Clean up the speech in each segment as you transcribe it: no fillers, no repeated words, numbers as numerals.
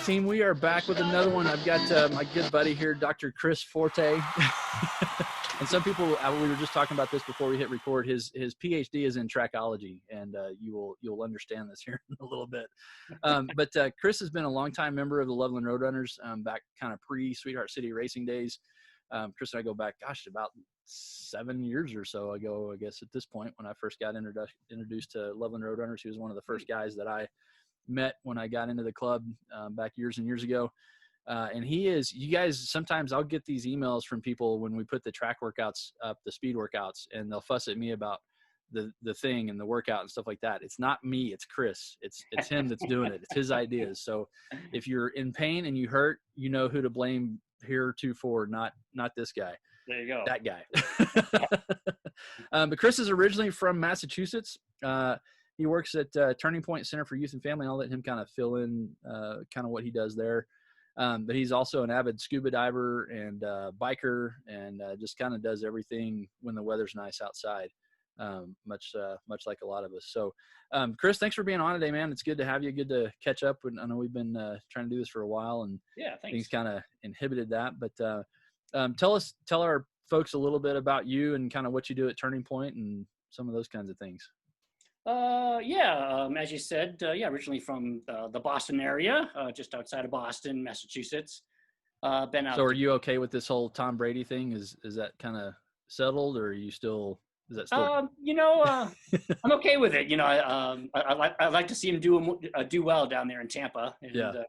team. We are back with another one. I've got my good buddy here, Dr. Chris Forte. And some people, we were just talking about this before we hit record. His PhD is in trackology, and you'll understand this here in a little bit. But Chris has been a longtime member of the Loveland Roadrunners, back kind of pre-Sweetheart City racing days. Chris and I go back, about 7 years or so ago, I guess, at this point, when I first got introduced to Loveland Roadrunners. He was one of the first guys that I met when I got into the club back years and years ago. And you guys, sometimes I'll get these emails from people when we put the track workouts up, the speed workouts, and they'll fuss at me about the thing and the workout and stuff like that. It's not me, it's Chris. It's him that's doing it. It's his ideas. So if you're in pain and you hurt, you know who to blame heretofore, not this guy. There you go. That guy. But Chris is originally from Massachusetts. He works at Turning Point Center for Youth and Family. I'll let him kind of fill in kind of what he does there. But he's also an avid scuba diver and biker, and just kind of does everything when the weather's nice outside, much like a lot of us. So, Chris, thanks for being on today, man. It's good to have you. Good to catch up. I know we've been trying to do this for a while, and yeah, thanks. Things kind of inhibited that. But tell our folks a little bit about you and kind of what you do at Turning Point and some of those kinds of things. As you said, originally from the Boston area, just outside of Boston, Massachusetts. Been out. So are you okay with this whole Tom Brady thing? Is that kind of settled, or are you still, is that still? I'm okay with it. I like to see him do well down there in Tampa. And,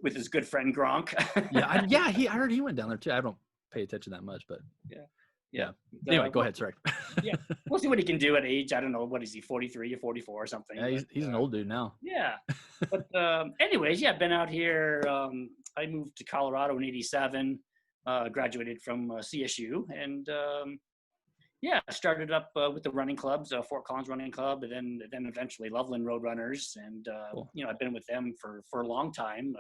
with his good friend Gronk. I heard he went down there too. I don't pay attention that much, but yeah. Anyway, go ahead. Sorry. We'll see what he can do at age. I don't know. What is he, 43 or 44 or something? Yeah, he's an old dude now. Yeah. But anyways, been out here. I moved to Colorado in '87, graduated from CSU, and started up with the running clubs, Fort Collins Running Club, and then eventually Loveland Roadrunners. And, cool. I've been with them for a long time.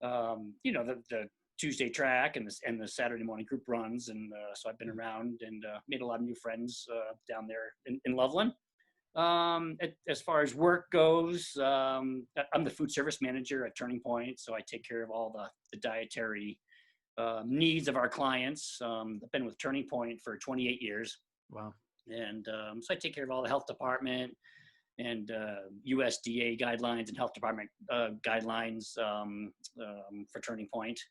The Tuesday track and the Saturday morning group runs. And so I've been around and made a lot of new friends down there in Loveland. As far as work goes, I'm the food service manager at Turning Point. So I take care of all the dietary needs of our clients. I've been with Turning Point for 28 years. Wow. And so I take care of all the health department and USDA guidelines and health department guidelines for Turning Point.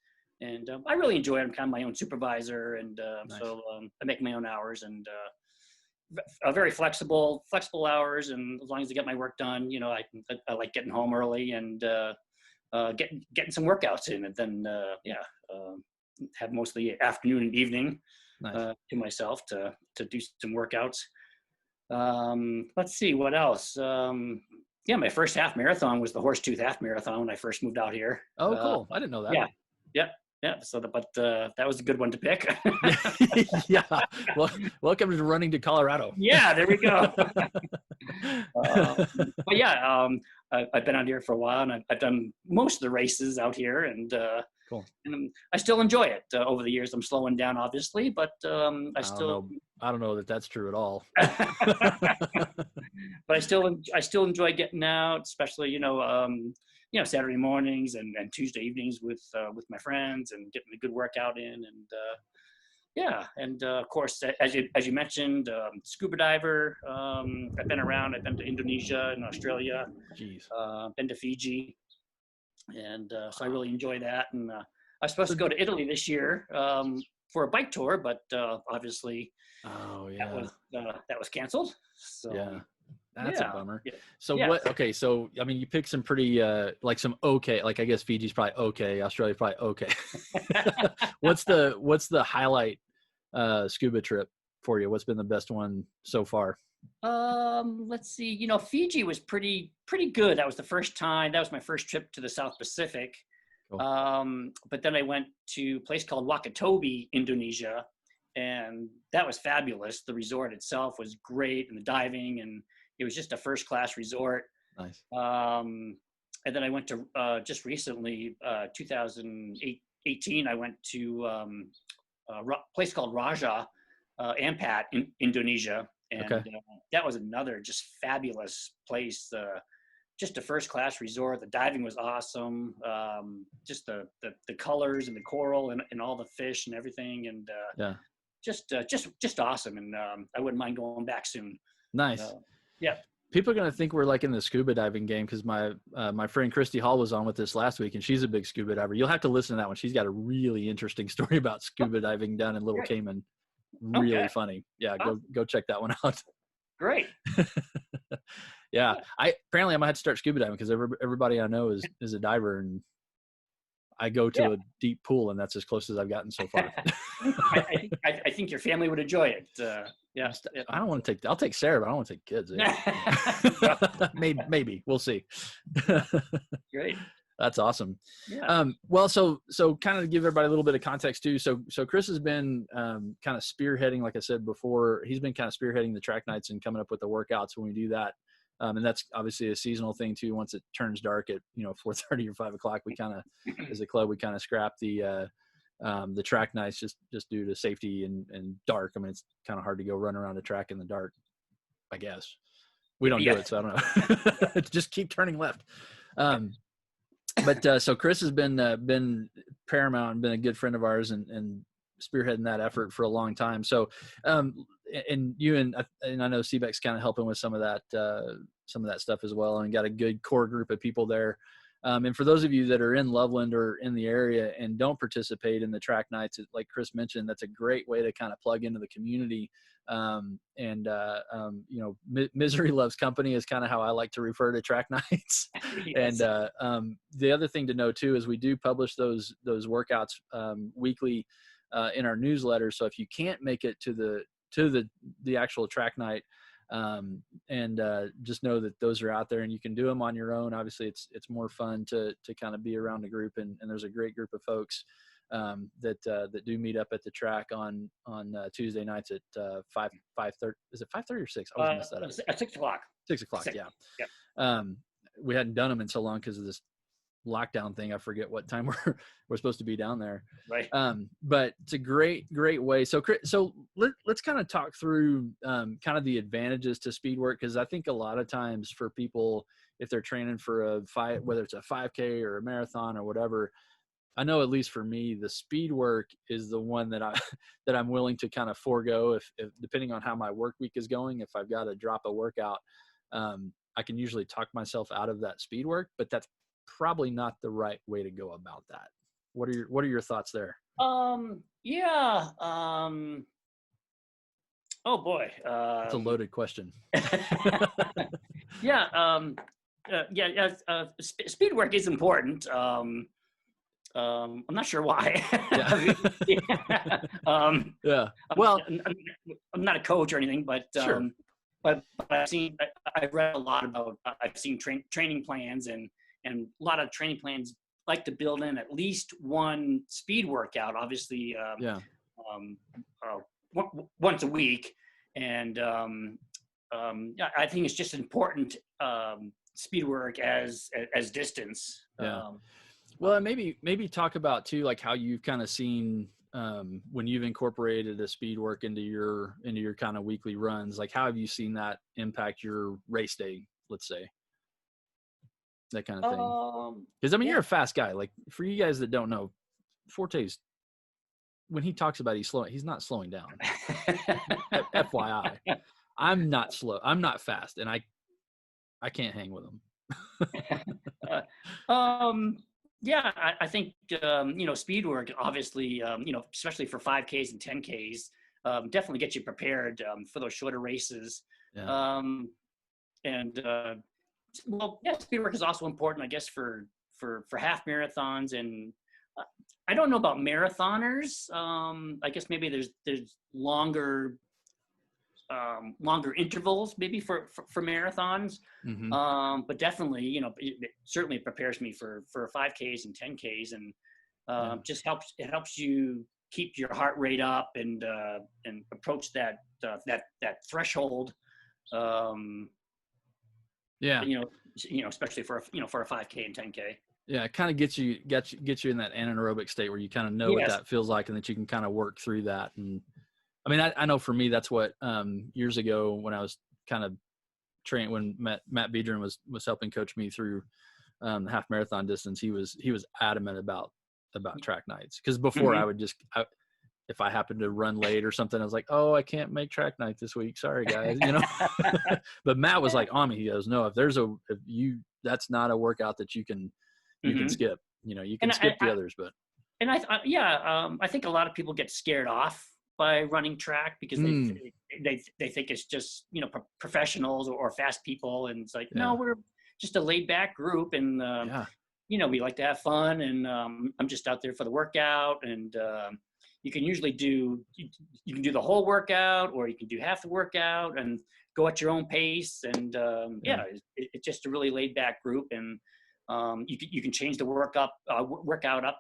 And I really enjoy it. I'm kind of my own supervisor, and nice. So I make my own hours, and very flexible hours. And as long as I get my work done, I like getting home early and getting some workouts in, and then have most of the afternoon and evening nice. To myself to do some workouts. Let's see what else. My first half marathon was the Horsetooth Half Marathon when I first moved out here. Oh, cool! I didn't know that. Yeah. So, that was a good one to pick. Yeah. Well, welcome to running to Colorado. Yeah, there we go. I've been out here for a while, and I've done most of the races out here, and cool. And I still enjoy it. Over the years, I'm slowing down, obviously, but I don't know that that's true at all. But I still enjoy getting out, especially Saturday mornings and Tuesday evenings with my friends and getting a good workout in, and of course, as you mentioned, scuba diver. I've been around. I've been to Indonesia and Australia. Jeez. Been to Fiji, and so I really enjoy that. And I was supposed to go to Italy this year for a bike tour, but obviously, that was canceled. So. Yeah. That's a bummer. Yeah. So what? Okay, so I mean, you picked some pretty like I guess Fiji's probably okay, Australia's probably okay. What's the highlight scuba trip for you? What's been the best one so far? Let's see. Fiji was pretty good. That was the first time. That was my first trip to the South Pacific. Cool. But then I went to a place called Wakatobi, Indonesia, and that was fabulous. The resort itself was great, and the diving, and it was just a first-class resort. Nice. And then I went to just recently, 2018. I went to a place called Raja Ampat in Indonesia, and that was another just fabulous place. just a first class resort. The diving was awesome. Just the colors and the coral and all the fish and everything. And Yeah. Just awesome. And I wouldn't mind going back soon. Nice. Yeah. People are going to think we're like in the scuba diving game because my friend Christy Hall was on with us last week, and she's a big scuba diver. You'll have to listen to that one. She's got a really interesting story about scuba diving down in Little Cayman. Really funny. Yeah, go check that one out. Great. Yeah, apparently I might have to start scuba diving because everybody I know is a diver, and I go to a deep pool, and that's as close as I've gotten so far. I think your family would enjoy it. Yeah. I don't want to I'll take Sarah, but I don't want to take kids. Maybe we'll see. Great. That's awesome. Yeah. Well, so kind of to give everybody a little bit of context too. So Chris has been kind of spearheading, like I said before, he's been kind of spearheading the track nights and coming up with the workouts when we do that. And that's obviously a seasonal thing too. Once it turns dark at 4:30 or 5 o'clock, we kind of, as a club, we kind of scrap the track nights just due to safety and dark. I mean, it's kind of hard to go run around a track in the dark, I guess. We don't do it, so I don't know. Just keep turning left. But so Chris has been paramount and been a good friend of ours and spearheading that effort for a long time. So, and you and I know CBEC's kind of helping with some of that stuff as well, and got a good core group of people there. And for those of you that are in Loveland or in the area and don't participate in the track nights, like Chris mentioned, that's a great way to kind of plug into the community. Misery loves company is kind of how I like to refer to track nights. Yes. And the other thing to know too is we do publish those workouts weekly in our newsletter. So if you can't make it to the actual track night, just know that those are out there and you can do them on your own. Obviously it's more fun to kind of be around a group, and there's a great group of folks that do meet up at the track on Tuesday nights at 5:30. Is it 5:30 or 6? I always mess that up. At 6 o'clock. 6 o'clock. 6. Yeah. Yep. We hadn't done them in so long because of this lockdown thing. I forget what time we're supposed to be down there. Right. But it's a great way. So let's kind of talk through kind of the advantages to speed work, because I think a lot of times for people, if they're training for whether it's a 5K or a marathon or whatever, I know at least for me, the speed work is the one that I'm willing to kind of forego if depending on how my work week is going. If I've got to drop a workout, I can usually talk myself out of that speed work, but that's probably not the right way to go about that. What are your thoughts there? Yeah. Oh boy. It's a loaded question. Yeah. Speed work is important. I'm not sure why. Yeah. Well, I'm not a coach or anything, but sure. But I've read a lot about. I've seen training plans, and a lot of training plans like to build in at least one speed workout. Obviously, once a week, and I think it's just important speed work as distance. Yeah. Well, maybe talk about too, like how you've kind of seen when you've incorporated the speed work into your kind of weekly runs. Like, how have you seen that impact your race day? Let's say that kind of thing. Because I mean, you're a fast guy. Like, for you guys that don't know, Forte's, when he talks about he's not slowing down. FYI, I'm not slow. I'm not fast, and I can't hang with him. Yeah, I think, speed work, obviously, especially for 5Ks and 10Ks, definitely get you prepared for those shorter races. Yeah. Speed work is also important, I guess, for half marathons. And I don't know about marathoners. I guess maybe there's longer intervals maybe for marathons. Mm-hmm. But definitely, it certainly prepares me for 5Ks and 10Ks, and just helps you keep your heart rate up and approach that threshold. Especially for a 5K and 10K. Yeah, it kind of gets you in that anaerobic state where you kind of know what that feels like, and that you can kind of work through that. And I mean, I know for me, that's what years ago when I was kind of train when Matt Biedron was helping coach me through the half marathon distance, he was adamant about track nights. Because before I would if I happened to run late or something, I was like, oh, I can't make track night this week. Sorry guys, But Matt was like on me. He goes, no, that's not a workout that you can skip. You can skip the others, but. And I think a lot of people get scared off by running track because they think it's just professionals or fast people, and it's like no, we're just a laid back group, and we like to have fun, and I'm just out there for the workout, and you can usually do the whole workout, or you can do half the workout and go at your own pace, and it's just a really laid back group, and you can change the workout up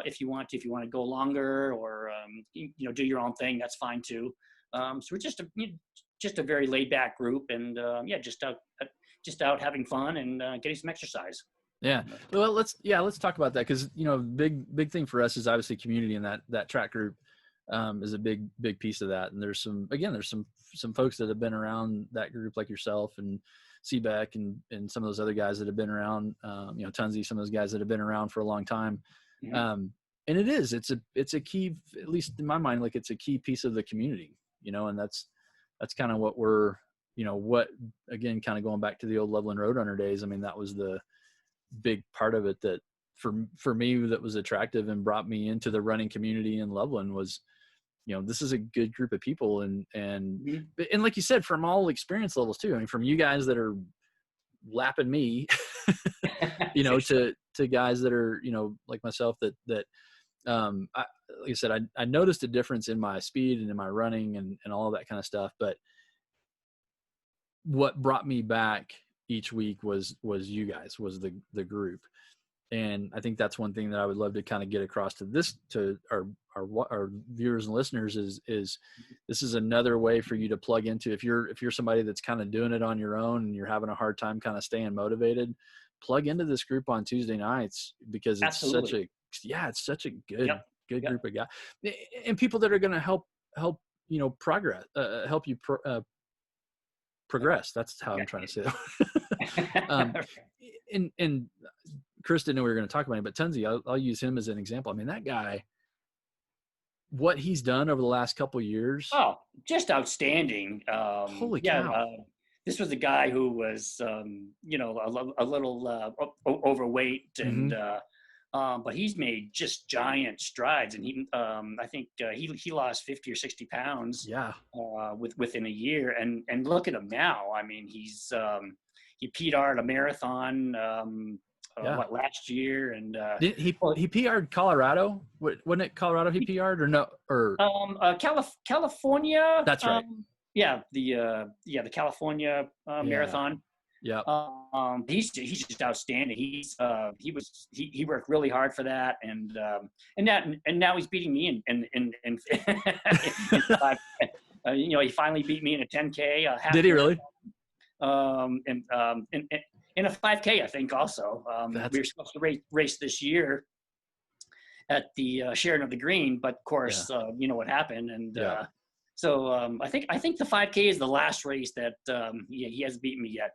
if you want to. If you want to go longer or do your own thing, that's fine too. So we're just a very laid back group, and just out having fun and getting some exercise. Yeah. Well, let's talk about that, because big thing for us is obviously community, and that track group is a big piece of that. And there's some folks that have been around that group like yourself and Seabeck and some of those other guys that have been around, Tunzi, some of those guys that have been around for a long time. And it's a key, at least in my mind, like it's a key piece of the community, and that's kind of what we're, again, kind of going back to the old Loveland Roadrunner days. I mean, that was the big part of it that for me, that was attractive and brought me into the running community in Loveland was, this is a good group of people, and like you said, from all experience levels too. I mean, from you guys that are lapping me, to guys that are, like myself that like I said, I noticed a difference in my speed and in my running and all of that kind of stuff. But what brought me back each week was you guys, was the group. And I think that's one thing that I would love to kind of get across to our viewers and listeners is this is another way for you to plug into. If you're somebody that's kind of doing it on your own and you're having a hard time kind of staying motivated, plug into this group on Tuesday nights, because it's such a good group of guys and people that are going to help progress, help you progress. That's how I'm trying to say that. And Chris didn't know we were going to talk about him, but Tunzi, I'll use him as an example. I mean, that guy, what he's done over the last couple of years. Oh, just outstanding. Holy cow. This was a guy who was, a little overweight, and but he's made just giant strides. And I think he lost 50 or 60 pounds. Within a year. And look at him now. I mean, he PR'd a marathon. Last year, and he PR'd Colorado. Wasn't it Colorado he PR'd or no? Or California. That's right. The California marathon. Yeah. He's just outstanding. He worked really hard for that, and now he's beating me in he finally beat me in a 10K. Did he really? In a 5K, I think also. We were supposed to race this year at the Sheridan of the Green, but of course, what happened. And so I think the 5K is the last race that he hasn't beaten me yet.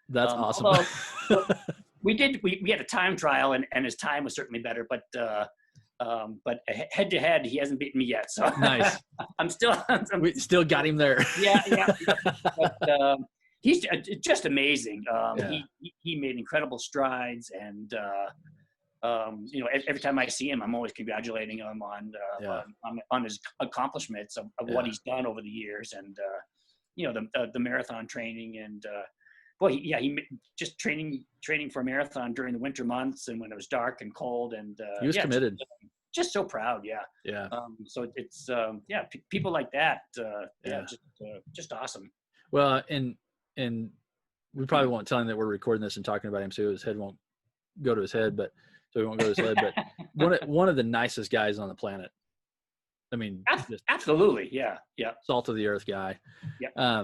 That's awesome. Although, we had a time trial, and his time was certainly better, but head to head, he hasn't beaten me yet. So nice. We still got him there. Yeah. But, he's just amazing. He made incredible strides, and every time I see him, I'm always congratulating him on his accomplishments of what he's done over the years, and the marathon training, and he just training for a marathon during the winter months and when it was dark and cold, and he was committed. Just so proud. So it's people like that. Just awesome. Well, and we probably won't tell him that we're recording this and talking about him, so his head won't go to his head, but so he won't go to his head. But one of the nicest guys on the planet. I mean, absolutely, yeah. Salt of the earth guy. Yeah.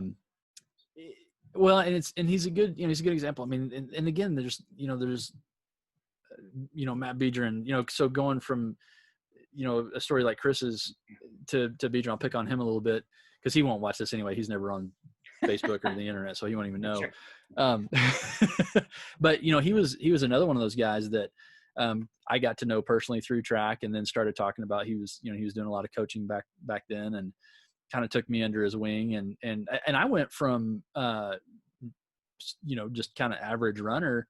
Well, and he's a good example. I mean, and again, there's Matt Biedron, so going from a story like Chris's to Biedron, I'll pick on him a little bit because he won't watch this anyway. He's never on Facebook or the internet, so he won't even know. Sure. But he was another one of those guys that I got to know personally through track, and then started talking about he was doing a lot of coaching back then, and kind of took me under his wing, and I went from just kind of average runner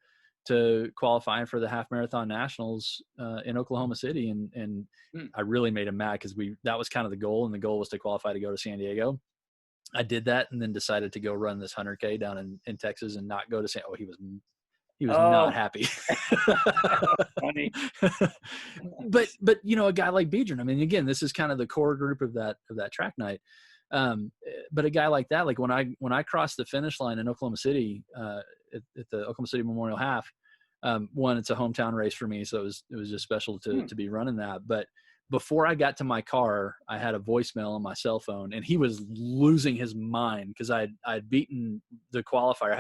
to qualifying for the half marathon nationals in Oklahoma City, and I really made him mad because that was kind of the goal, and the goal was to qualify to go to San Diego. I did that, and then decided to go run this 100K down in Texas and not go to he was not happy. Funny. but a guy like Biedron, I mean, again, this is kind of the core group of that track night. But a guy like that, like when I crossed the finish line in Oklahoma City at the Oklahoma City Memorial Half, one, it's a hometown race for me, so it was just special to be running that. But before I got to my car, I had a voicemail on my cell phone, and he was losing his mind because I'd beaten the qualifier. I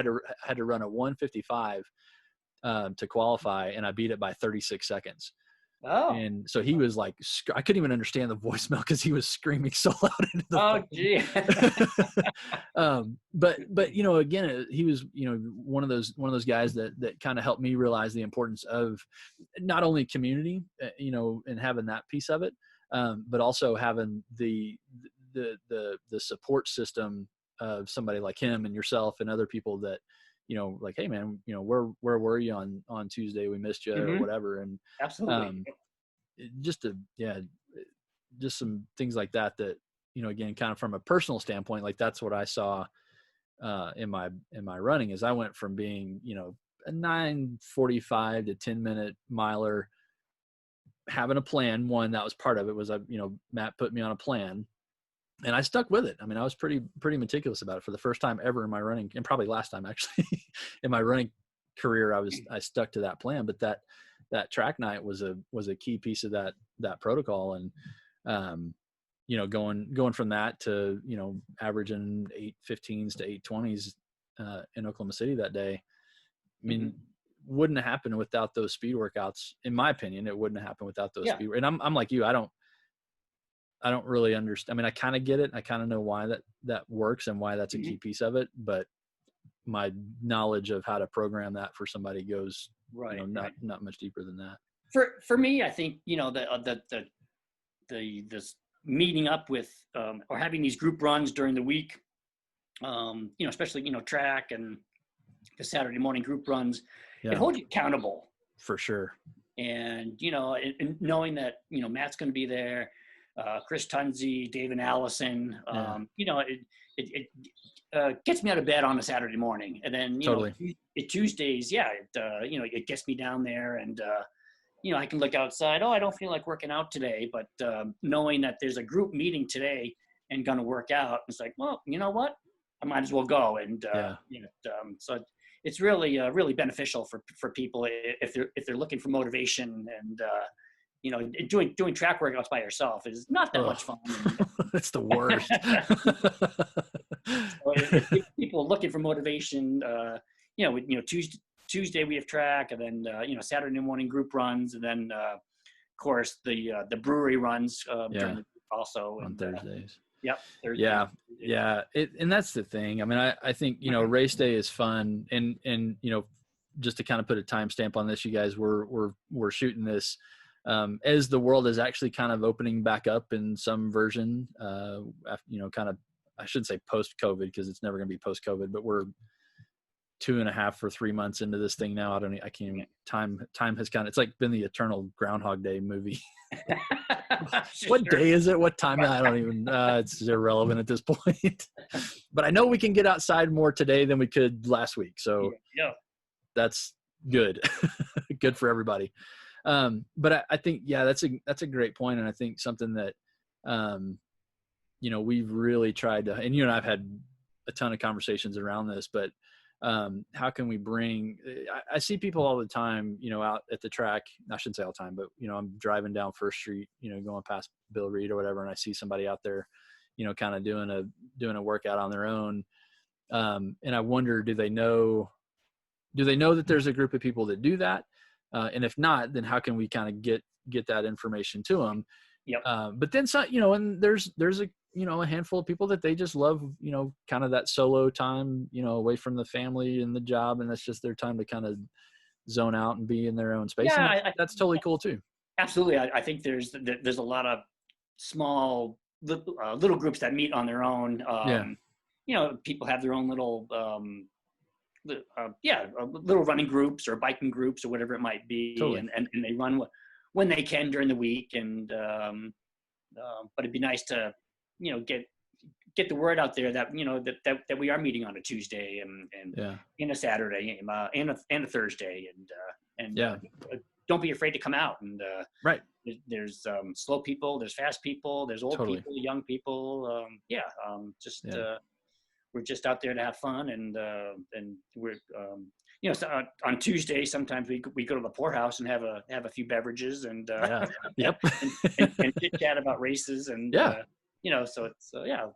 had to run a 1:55 to qualify, and I beat it by 36 seconds. Oh. And so he was like, I couldn't even understand the voicemail because he was screaming so loud into the phone. Gee. But again, he was one of those guys that kind of helped me realize the importance of not only community, and having that piece of it, but also having the support system of somebody like him and yourself and other people that like, hey man, where were you on Tuesday? We missed you or whatever. And absolutely. Just some things like that, again, kind of from a personal standpoint, like that's what I saw in my running, is I went from being, a 9:45 to 10-minute miler, having a plan. One, that was part of it, was, Matt put me on a plan, and I stuck with it. I mean, I was pretty meticulous about it for the first time ever in my running, and probably last time actually in my running career. I stuck to that plan, but that track night was a key piece of that protocol. And, going from that to, averaging 8:15s to 8:20s in Oklahoma City that day. I mean, wouldn't have happened without those speed workouts. In my opinion, it wouldn't have happened without those speed. And I'm like you, I don't really understand. I mean, I kind of get it. I kind of know why that works and why that's a key piece of it, but my knowledge of how to program that for somebody goes not much deeper than that. For me, I think, this meeting up with or having these group runs during the week, especially, track and the Saturday morning group runs, it holds you accountable. For sure. And, and knowing that, Matt's going to be there, Chris Tunzi, David Allison, it gets me out of bed on a Saturday morning. And then, Tuesdays, it gets me down there, and, I can look outside. Oh, I don't feel like working out today, but knowing that there's a group meeting today and going to work out, it's like, well, you know what? I might as well go. And, so it's really, really beneficial for people if they're looking for motivation. And, doing track workouts by yourself is not that much fun. It's the worst. So if people looking for motivation, Tuesday we have track, and then Saturday morning group runs, and then of course the brewery runs during the week also on Thursdays. Thursdays. Yeah. And that's the thing. I mean, I think race day is fun, and just to kind of put a timestamp on this, you guys, we're shooting this as the world is actually kind of opening back up in some version. Kind of, I shouldn't say post-COVID, because it's never going to be post-COVID, but we're 2.5 or 3 months into this thing now. I can't even, time has kind of, it's like been the eternal Groundhog Day movie. What day is it? What time? I don't even, it's irrelevant at this point. But I know we can get outside more today than we could last week. So that's good. Good for everybody. But I think, that's a great point. And I think something that, we've really tried to, and you and I've had a ton of conversations around this, but how can we bring, I see people all the time, out at the track. I shouldn't say all the time, but, I'm driving down First Street, going past Bill Reed or whatever, and I see somebody out there, kind of doing a workout on their own. And I wonder, do they know that there's a group of people that do that? And if not, then how can we kind of get that information to them? Yep. But then some, you know, and there's a, you know, a handful of people that they just love, you know, kind of that solo time, you know, away from the family and the job. And that's just their time to kind of zone out and be in their own space. Yeah, And that's totally cool too. absolutely. I think there's a lot of small little groups that meet on their own. Yeah. You know, people have their own little little running groups or biking groups or whatever it might be, Totally. and they run when they can during the week. And but it'd be nice to, you know, get the word out there that, you know, that we are meeting on a Tuesday and a Saturday and a Thursday, and don't be afraid to come out. And right. There's slow people, there's fast people, there's old people, young people. We're just out there to have fun, and we're you know, so on Tuesday sometimes we go to the poorhouse and have a few beverages and yep. and chit chat about races and you know, so it's a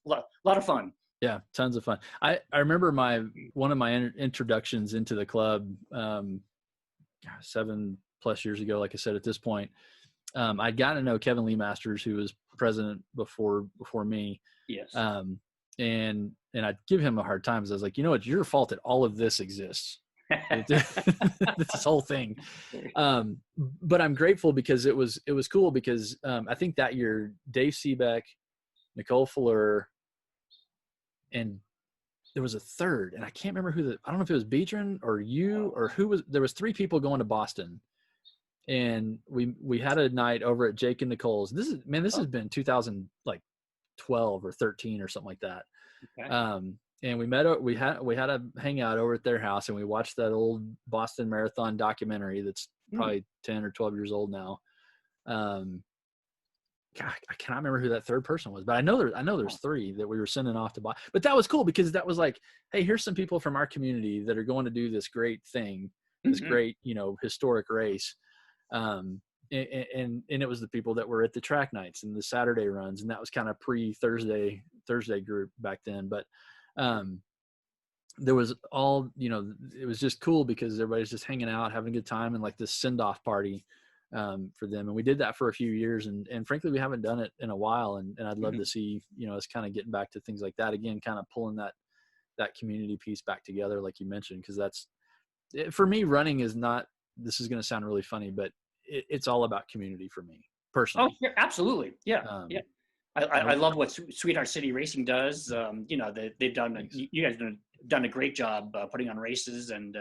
lot of fun. Yeah, tons of fun. I remember one of my introductions into the club 7+ years ago. Like I said, at this point, I'd gotten to know Kevin Lee Masters, who was president before me. Yes. And I'd give him a hard time because I was like, you know, it's your fault that all of this exists. This whole thing. But I'm grateful because it was cool because I think that year Dave Seebeck, Nicole Fleur, and there was a third, and I can't remember I don't know if it was Beatron or you or who was. There was 3 people going to Boston, and we had a night over at Jake and Nicole's. This has been 2012 or 13 or something like that. Okay. And we had a hangout over at their house, and we watched that old Boston Marathon documentary that's probably 10 or 12 years old now. God, I cannot remember who that third person was, but I know there's 3 that we were sending off to buy. But that was cool because that was like, hey, here's some people from our community that are going to do this great thing, this great, you know, historic race. And it was the people that were at the track nights and the Saturday runs, and that was kind of pre-Thursday group back then. But there was all, you know, it was just cool because everybody's just hanging out, having a good time, and like this send-off party for them. And we did that for a few years, and frankly, we haven't done it in a while. And I'd love to see, you know, us kind of getting back to things like that again, kind of pulling that community piece back together, like you mentioned, because that's, for me, running is not, this is going to sound really funny, but it's all about community for me personally. Oh, yeah, absolutely. Yeah. I love what Sweetheart City Racing does. You know, they've done, you guys have done a great job putting on races, and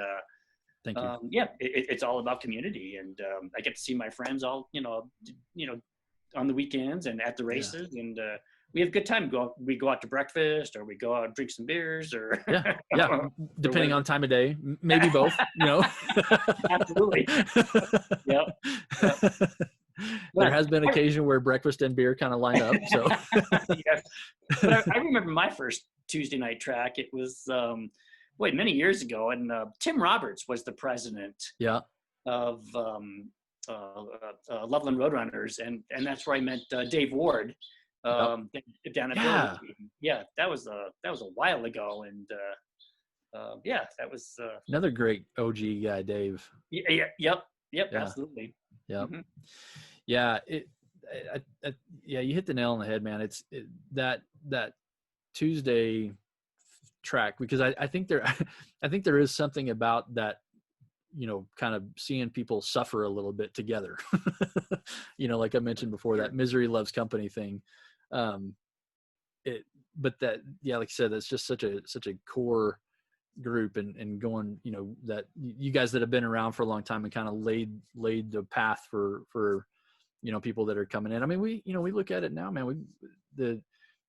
thank you. It's all about community, and I get to see my friends all, you know, on the weekends and at the races, and we have a good time. We go out to breakfast, or we go out and drink some beers, or depending on time of day, maybe both. You know, absolutely. Yep. There has been occasion where breakfast and beer kind of line up. So, yes. But I remember my first Tuesday night track. It was many years ago, and Tim Roberts was the president. Yeah. Of Loveland Roadrunners, and that's where I met Dave Ward down at Burlington. Yeah, that was a while ago, and that was another great OG guy, Dave. Yep, absolutely. Yep. Yeah, you hit the nail on the head, man. It's that Tuesday track, because I think there is something about that, you know, kind of seeing people suffer a little bit together. You know, like I mentioned before, that misery loves company thing. But that, like I said, that's just such a core group, and going, you know, that you guys that have been around for a long time and kind of laid the path for, you know, people that are coming in. I mean, we look at it now, man, I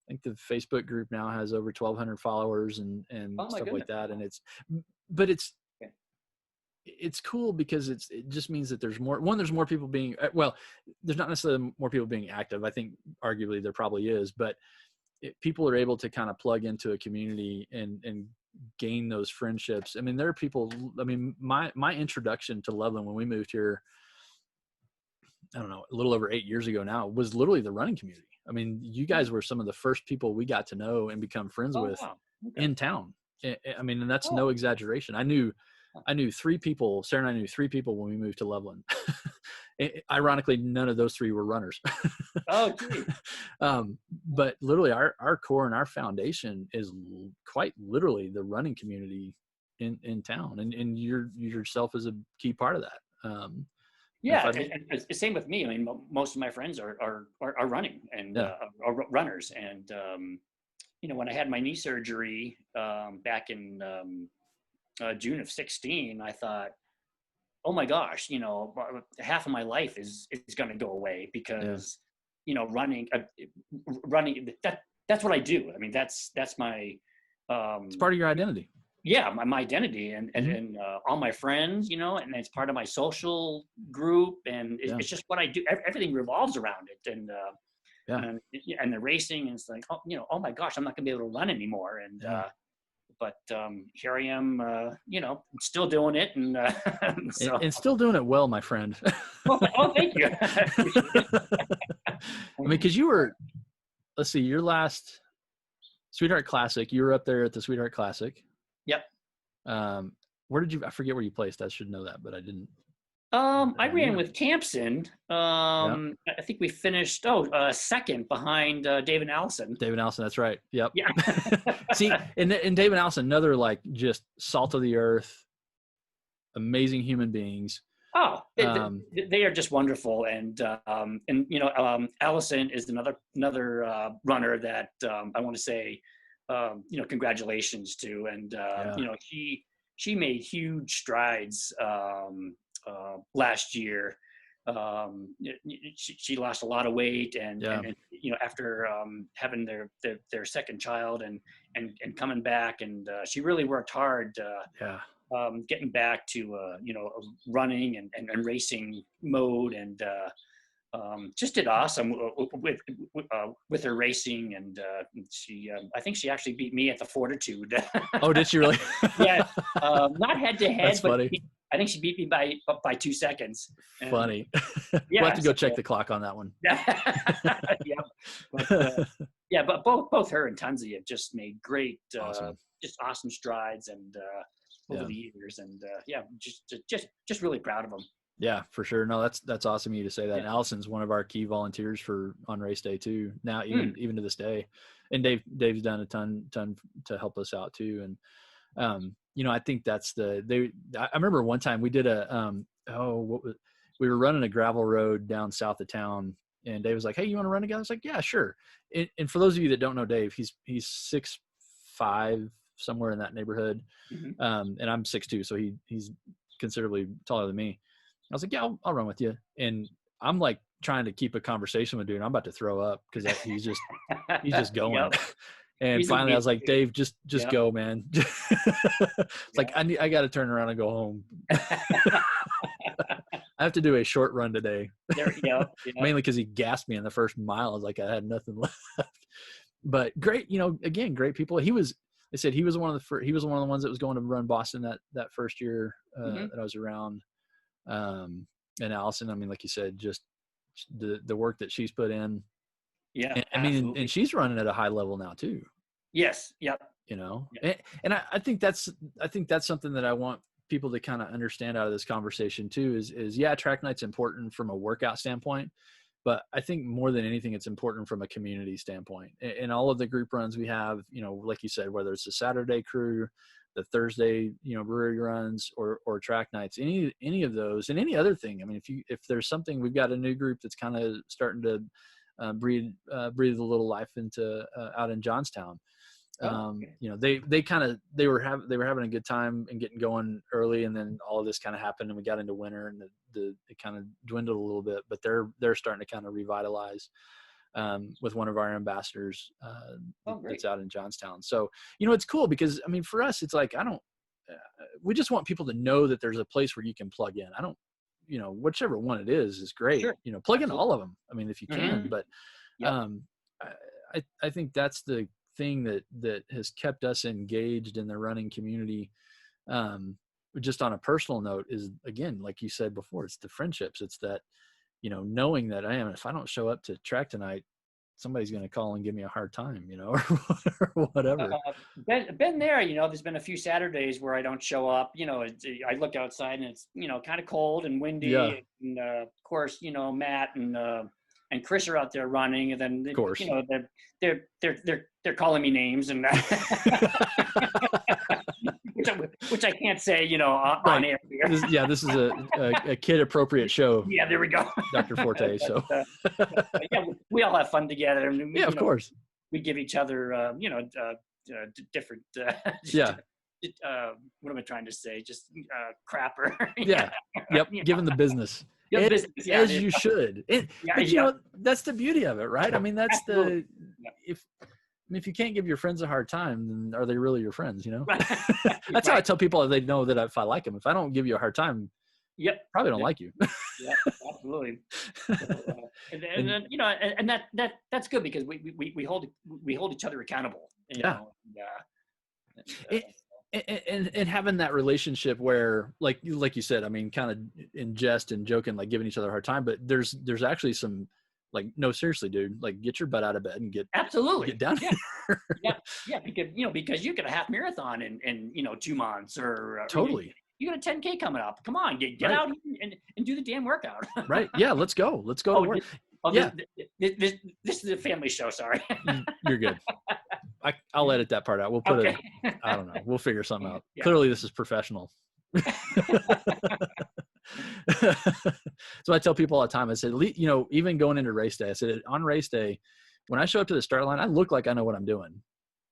think the Facebook group now has over 1,200 followers and stuff like that. And it's cool because it just means that there's more people being, well, there's not necessarily more people being active. I think arguably there probably is, but people are able to kind of plug into a community and gain those friendships. I mean, there are people, I mean, my introduction to Loveland when we moved here, I don't know, a little over 8 years ago now, was literally the running community. I mean, you guys were some of the first people we got to know and become friends with in town. I mean, and that's no exaggeration. I knew I knew 3 people. Sarah and I knew 3 people when we moved to Loveland. Ironically, none of those 3 were runners. Oh, gee. But literally our core and our foundation is quite literally the running community in town. And yourself is a key part of that. Yeah, and same with me. I mean, most of my friends are running and are runners. And when I had my knee surgery back in June of 16, I thought, oh my gosh, half of my life is going to go away because running that's what I do. I mean, that's my it's part of your identity. Yeah, my identity and all my friends, and it's part of my social group, and it's just what I do. Everything revolves around it, and the racing, and it's like, oh my gosh, I'm not gonna be able to run anymore, and but here I am, still doing it, and so. And still doing it well, my friend. Oh, thank you. I mean, because you were, let's see, your last Sweetheart Classic, you were up there at the Sweetheart Classic. Yep. Where did you? I forget where you placed. I should know that, but I didn't. I ran with Campson. I think we finished second behind Dave and Allison. Dave and Allison, that's right. Yep. Yeah. See, and Dave and Allison, another like just salt of the earth, amazing human beings. Oh, they are just wonderful, and Allison is another runner that I want to say, congratulations to, and she made huge strides last year. She lost a lot of weight, and after having their second child and coming back, and she really worked hard. Getting back to running and racing mode, and just did awesome with her racing, and she I think she actually beat me at the Fortitude. Oh, did she really? Yeah, not head to head, That's but funny. I think she beat me by 2 seconds. And, funny. We'll have to go check the clock on that one. Yeah, but both her and Tunzi have just made great, just awesome strides, and over the years, and just really proud of them. Yeah, for sure. No, that's awesome of you to say that. And Allison's one of our key volunteers on race day too. Now, even to this day, and Dave's done a ton to help us out too. And I think that's I remember one time we did we were running a gravel road down south of town, and Dave was like, "Hey, you want to run again?" I was like, "Yeah, sure." And for those of you that don't know Dave, he's 6'5", somewhere in that neighborhood. And I'm 6'2", so he's considerably taller than me. I was like, yeah, I'll run with you. And I'm like trying to keep a conveation with dude. And I'm about to throw up because he's just going. Yep. And he's finally I was like, Dave, just go, man. It's like, I got to turn around and go home. I have to do a short run today. There you go. Mainly because he gassed me in the first mile. I was like, I had nothing left. But great, again, great people. They said he was one of the ones that was going to run Boston that first year that I was around. And Allison, I mean, like you said, just the work that she's put in. Yeah. And and she's running at a high level now too. Yes. Yep. And I think that's something that I want people to kind of understand out of this conversation too, is track night's important from a workout standpoint. But I think more than anything, it's important from a community standpoint. And all of the group runs we have, like you said, whether it's the Saturday crew, the Thursday, brewery runs, or track nights, any of those, and any other thing. I mean, if there's something, we've got a new group that's kind of starting to breathe a little life into out in Johnstown. They were having a good time and getting going early, and then all of this kind of happened, and we got into winter, and it kind of dwindled a little bit. But they're starting to kind of revitalize with one of our ambassadors that's out in Johnstown. So it's cool because I mean, for us, it's like we just want people to know that there's a place where you can plug in. I don't, whichever one it is great. Sure. Plug into all of them. I mean, if you can, but I think that's the thing that has kept us engaged in the running community. Just on a personal note is, again, like you said before, it's the friendships. It's that, knowing that if I don't show up to track tonight, somebody's going to call and give me a hard time, you know, or whatever. Been there, you know, there's been a few Saturdays where I don't show up, you know, I look outside and it's, you know, kind of cold and Yeah, windy. And of course, you know, Matt and Chris are out there running, and then, of course. you know, they're calling me names and which I can't say, you know, on air here. This is a kid appropriate show. Yeah, there we go. Dr. Forte. But, yeah, we all have fun together. And yeah, of course. We give each other, you know, different, Yeah. what am I trying to say? Just crapper. Yeah. Yep. You Given the business. know, business, yeah, as you should. But you know, that's the beauty of it, right? I mean, that's Absolutely. if you can't give your friends a hard time, then are they really your friends? You know, Right. that's how I tell people they know that if I like them. If I don't give you a hard time, Yep. probably don't like you. Yeah, absolutely. And then, you know, and that's good because we hold each other accountable. You Yeah. know, and having that relationship where, like you said, I mean, kind of in jest and joking, like giving each other a hard time, but there's actually some, like, no, seriously, dude, like, get your butt out of bed and get down yeah. here. Yeah, because you get a half marathon in you know 2 months or Totally. you got a 10K coming up. Come on, get Right. out and do the damn workout. Right. Yeah. Let's go to work. Yeah. This is a family show. Sorry. You're good. I'll edit that part out. We'll put Okay. it, I don't know. We'll figure something out. Yeah. Clearly this is professional. So I tell people all the time, I said, you know, even going into race day, I said, on race day, when I show up to the start line, I look like I know what I'm doing.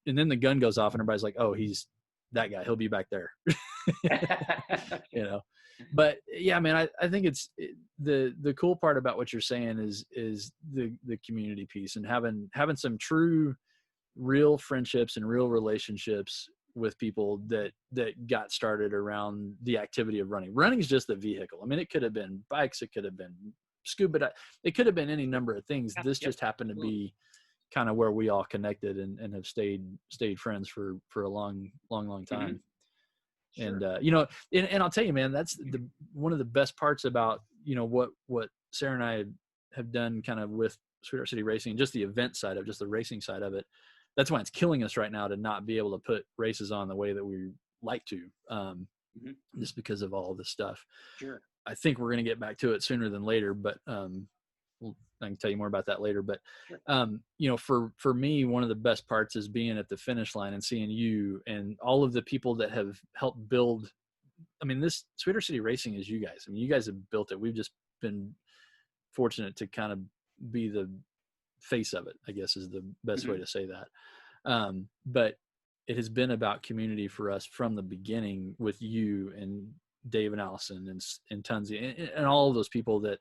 And then the gun goes off and everybody's like, oh, he's that guy. He'll be back there. You know, but yeah, man, I think it's the cool part about what you're saying is the community piece and having some true, real friendships and real relationships with people that got started around the activity of running. Running is just the vehicle. I mean, it could have been bikes, it could have been scuba, it could have been any number of things. This just happened to be kind of where we all connected and have stayed friends for a long time. Mm-hmm. Sure. And you know, and I'll tell you, man, that's one of the best parts about, you know, what Sarah and I have done kind of with Sweetheart City Racing, just the event side of just the racing side of it. That's why it's killing us right now to not be able to put races on the way that we like to, just because of all this stuff. Sure. I think we're going to get back to it sooner than later, but I can tell you more about that later. But you know, for me, one of the best parts is being at the finish line and seeing you and all of the people that have helped build. I mean, this Sweetheart City Racing is you guys. I mean, you guys have built it. We've just been fortunate to kind of be the face of it, I guess is the best way to say that. But it has been about community for us from the beginning with you and Dave and Allison and Tunzi and all of those people that,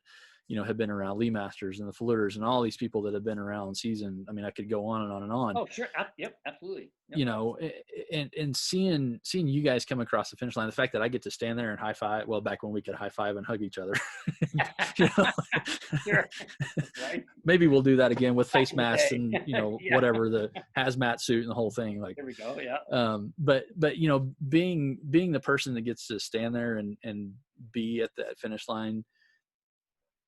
you know, have been around, Lee Masters and the Fluters and all these people that have been around season. I mean, I could go on and on and on. Oh, sure. Yep. Absolutely. Yep. You know, and seeing you guys come across the finish line, the fact that I get to stand there and high five, well, back when we could high five and hug each other, you know, Sure. Right. Maybe we'll do that again with face masks and, you know, whatever, the hazmat suit and the whole thing. Like, there we go. Yeah. But, you know, being the person that gets to stand there and be at that finish line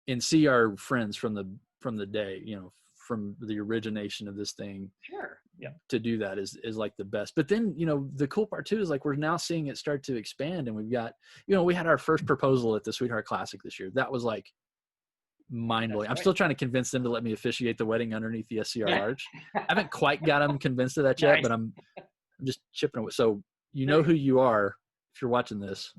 and see our friends from the day, you know, from the origination of this thing. Sure. Yeah. To do that is like the best. But then, you know, the cool part too is like we're now seeing it start to expand, and we've got, you know, we had our first proposal at the Sweetheart Classic this year. That was like mind blowing. I'm still trying to convince them to let me officiate the wedding underneath the SCR arch. I haven't quite got them convinced of that yet, but I'm just chipping away. So you know who you are if you're watching this.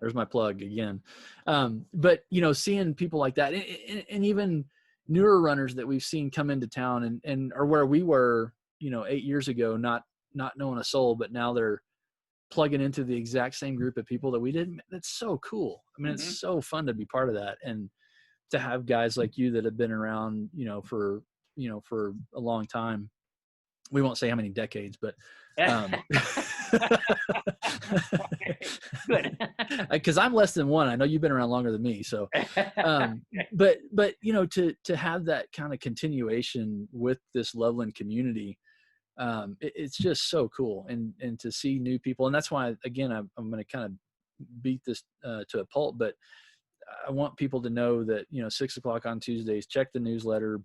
There's my plug again. But you know, seeing people like that, and even newer runners that we've seen come into town and or where we were, you know, 8 years ago, not knowing a soul, but now they're plugging into the exact same group of people that we did. That's so cool. I mean, it's so fun to be part of that, and to have guys like you that have been around, you know, for a long time. We won't say how many decades, but good. Because I'm less than one. I know you've been around longer than me. So, but you know, to have that kind of continuation with this Loveland community, it's just so cool. And to see new people, and that's why, again, I'm going to kind of beat this to a pulp, but I want people to know that, you know, 6:00 on Tuesdays, check the newsletter,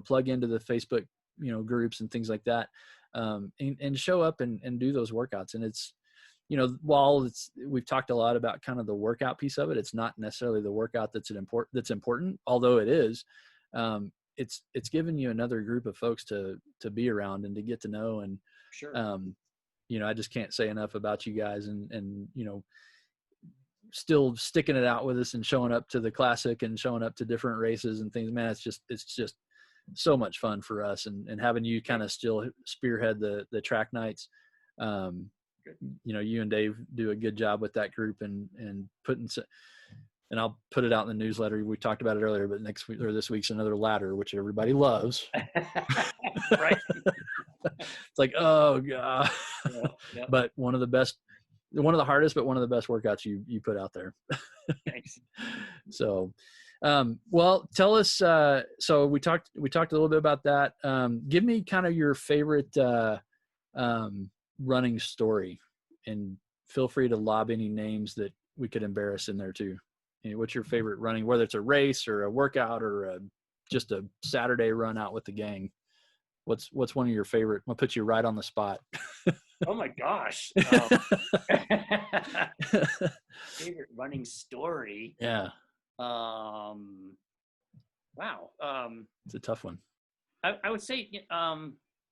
plug into the Facebook, groups and things like that, and show up and do those workouts. And it's, while we've talked a lot about kind of the workout piece of it, it's not necessarily the workout that's important, although it is. It's given you another group of folks to be around and to get to know. And, Sure. I just can't say enough about you guys, and still sticking it out with us and showing up to the classic and showing up to different races and things, man. It's just so much fun for us, and having you kind of still spearhead the track nights. You and Dave do a good job with that group, and and I'll put it out in the newsletter. We talked about it earlier, but next week or this week's another ladder, which everybody loves. Right. It's like, oh God. Yeah. But one of the hardest, but one of the best workouts you put out there. Thanks. So, well, tell us, so we talked a little bit about that. Give me kind of your favorite, running story, and feel free to lob any names that we could embarrass in there too. What's your favorite running, whether it's a race or a workout or just a Saturday run out with the gang? What's one of your favorite? I'll put you right on the spot. Oh my gosh. Favorite running story. Yeah. Wow. It's a tough one. I would say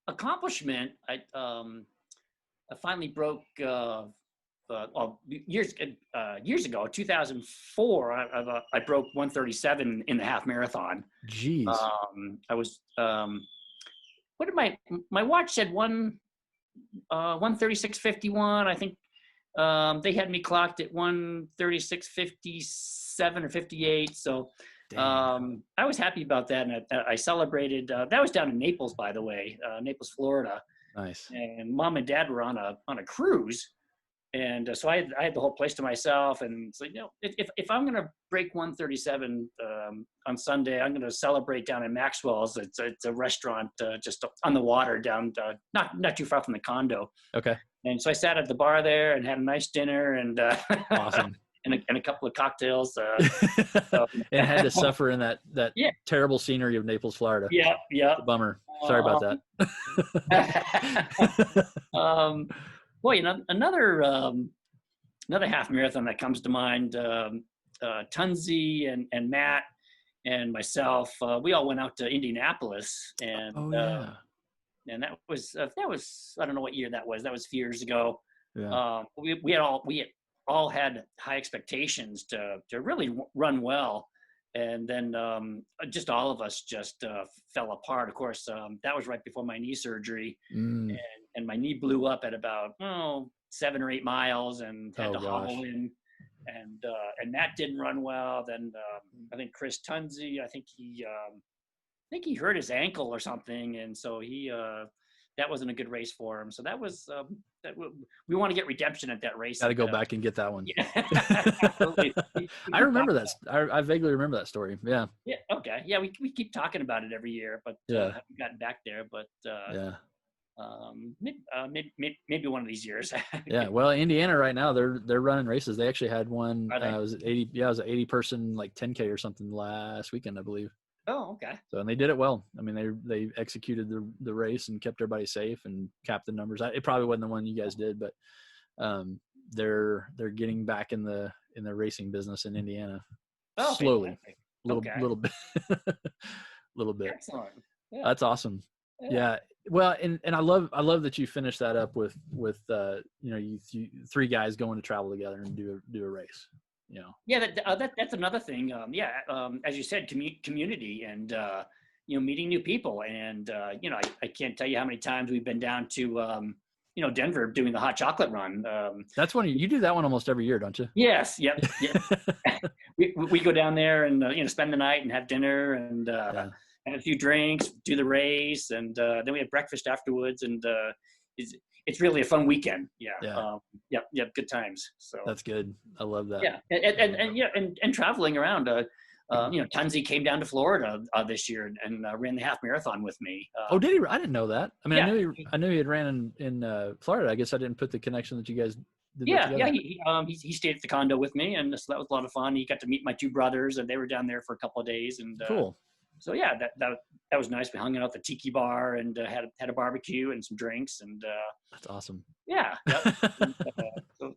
accomplishment. I finally broke years ago, 2004. I broke 137 in the half marathon. Jeez. I was what did my watch said 136.51. I think they had me clocked at 136.57 or 58. So I was happy about that, and I celebrated. That was down in Naples, by the way, Naples, Florida. Nice. And Mom and Dad were on a cruise, and so I had the whole place to myself. And so, if I'm gonna break 137 on Sunday, I'm gonna celebrate down in Maxwell's. It's a restaurant just on the water down not too far from the condo. Okay. And so I sat at the bar there and had a nice dinner and awesome. and a couple of cocktails. And had to suffer in that yeah. terrible scenery of Naples, Florida. Yeah. Bummer. Sorry about that. Boy, another half marathon that comes to mind. Tunzi and Matt and myself, we all went out to Indianapolis, and and that was I don't know what year that was. That was a few years ago. Yeah. We had all had high expectations to really run well, and then just all of us just fell apart. Of course, that was right before my knee surgery, and my knee blew up at about 7 or 8 miles, and had to hobble in. And Matt didn't run well. Then I think Chris Tunzi, I think he hurt his ankle or something, and so that wasn't a good race for him. So that was we want to get redemption at that race. Got to go back and get that one. Yeah, absolutely. I remember that. I vaguely remember that story. Yeah. Yeah. Okay. Yeah, we keep talking about it every year, but haven't gotten back there. But maybe one of these years. Yeah. Well, Indiana right now they're running races. They actually had one. It was 80. Yeah, it was an 80 person like 10K or something last weekend, I believe. Oh, okay. So, and they did it well. I mean, they executed the race and kept everybody safe and capped the numbers. It probably wasn't the one you guys did, but they're getting back in the racing business in Indiana slowly, little bit, little bit. Excellent. Yeah. That's awesome. Yeah. Well, and I love that you finished that up with you 3 guys going to travel together and do a race. Yeah, that's another thing. As you said, community and meeting new people, and I can't tell you how many times we've been down to Denver doing the hot chocolate run. That's one you do that one almost every year, don't you? Yes. Yep. Yeah. we go down there and spend the night and have dinner and have a few drinks, do the race, and then we have breakfast afterwards, and it's really a fun weekend. Yeah. Good times. So that's good. I love that. Yeah. And traveling around, Tunzi came down to Florida this year and ran the half marathon with me. Oh, did he? I didn't know that. I mean, I knew he had ran in Florida. I guess I didn't put the connection that you guys did. He stayed at the condo with me, and so that was a lot of fun. He got to meet my 2 brothers, and they were down there for a couple of days. And cool. So yeah, that was nice. We hung out at the tiki bar and had a barbecue and some drinks, and That's awesome. yeah, yep.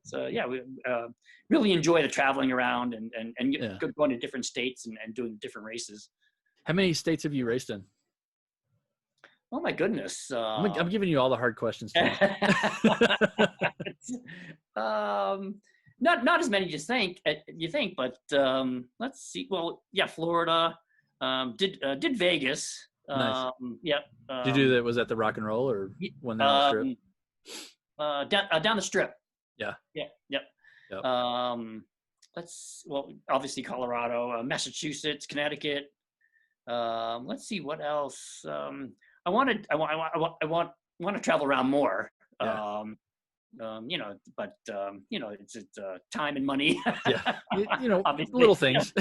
So yeah, we really enjoy the traveling around and Yeah. going to different states and doing different races. How many states have you raced in? Oh my goodness. I'm giving you all the hard questions today. Not as many as you think, but let's see. Well, yeah, Florida. Did Vegas. Nice. Yeah. Did you do that? Was that the Rock and Roll or when they're on the strip? Down the strip. Yeah. Yeah. Yep. Yep. Obviously Colorado, Massachusetts, Connecticut. Let's see what else. I want to travel around more. Yeah. But it's time and money. Yeah. Obviously. Little things.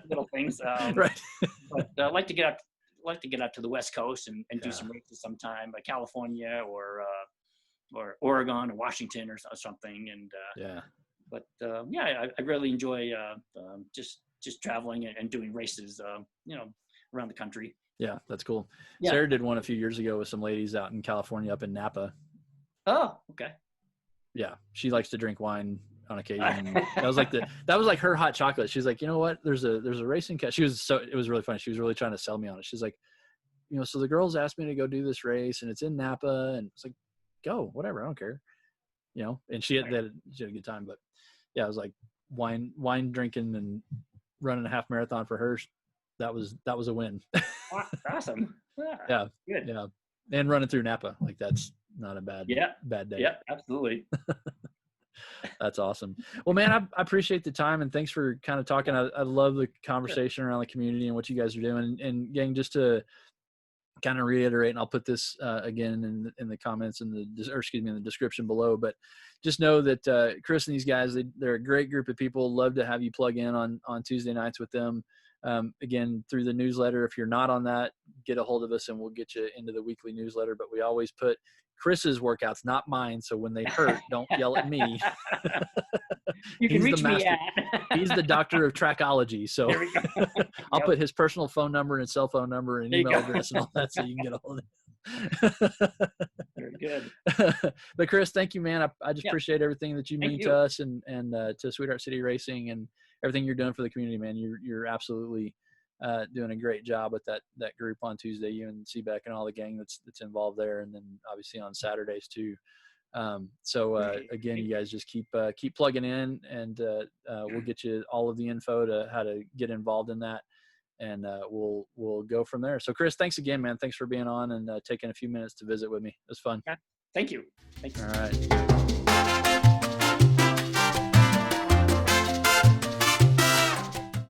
Little things. Right. But I like to get out to the West Coast and do some races sometime, like California or Oregon or Washington or something. And I really enjoy just traveling and doing races, around the country. Yeah, that's cool. Yeah. Sarah did one a few years ago with some ladies out in California, up in Napa. Oh, okay. Yeah, she likes to drink wine on occasion. That was like her hot chocolate. She's like, you know what? There's a racing cat. It was really funny. She was really trying to sell me on it. She's like, so the girls asked me to go do this race, and it's in Napa, and it's like, go, whatever, I don't care. And she had a good time. But yeah, it was like wine drinking and running a half marathon for her. That was a win. Awesome. Yeah. Good. Yeah. And running through Napa, like that's not a bad day. Yeah, absolutely. That's awesome. Well, man, I appreciate the time, and thanks for kind of talking. I love the conversation around the community and what you guys are doing. And gang, just to kind of reiterate, and I'll put this again in the comments in the description below, but just know that Chris and these guys, they're a great group of people. Love to have you plug in on Tuesday nights with them. Again, through the newsletter. If you're not on that, get a hold of us and we'll get you into the weekly newsletter. But we always put Chris's workouts, not mine. So when they hurt, don't yell at me. You can reach me at. He's the doctor of trackology. So There we go. I'll put his personal phone number and cell phone number and email address and all that so you can get a hold of him. Very good. But Chris, thank you, man. I just appreciate everything that you mean to us and to Sweetheart City Racing and everything you're doing for the community, man. You're absolutely doing a great job with that group on Tuesday, you and CBEC and all the gang that's involved there, and then obviously on Saturdays too. Again, you guys just keep plugging in, and we'll get you all of the info to how to get involved in that, and we'll go from there. So Chris, thanks again, man. Thanks for being on and taking a few minutes to visit with me. It was fun. Thank you. All right.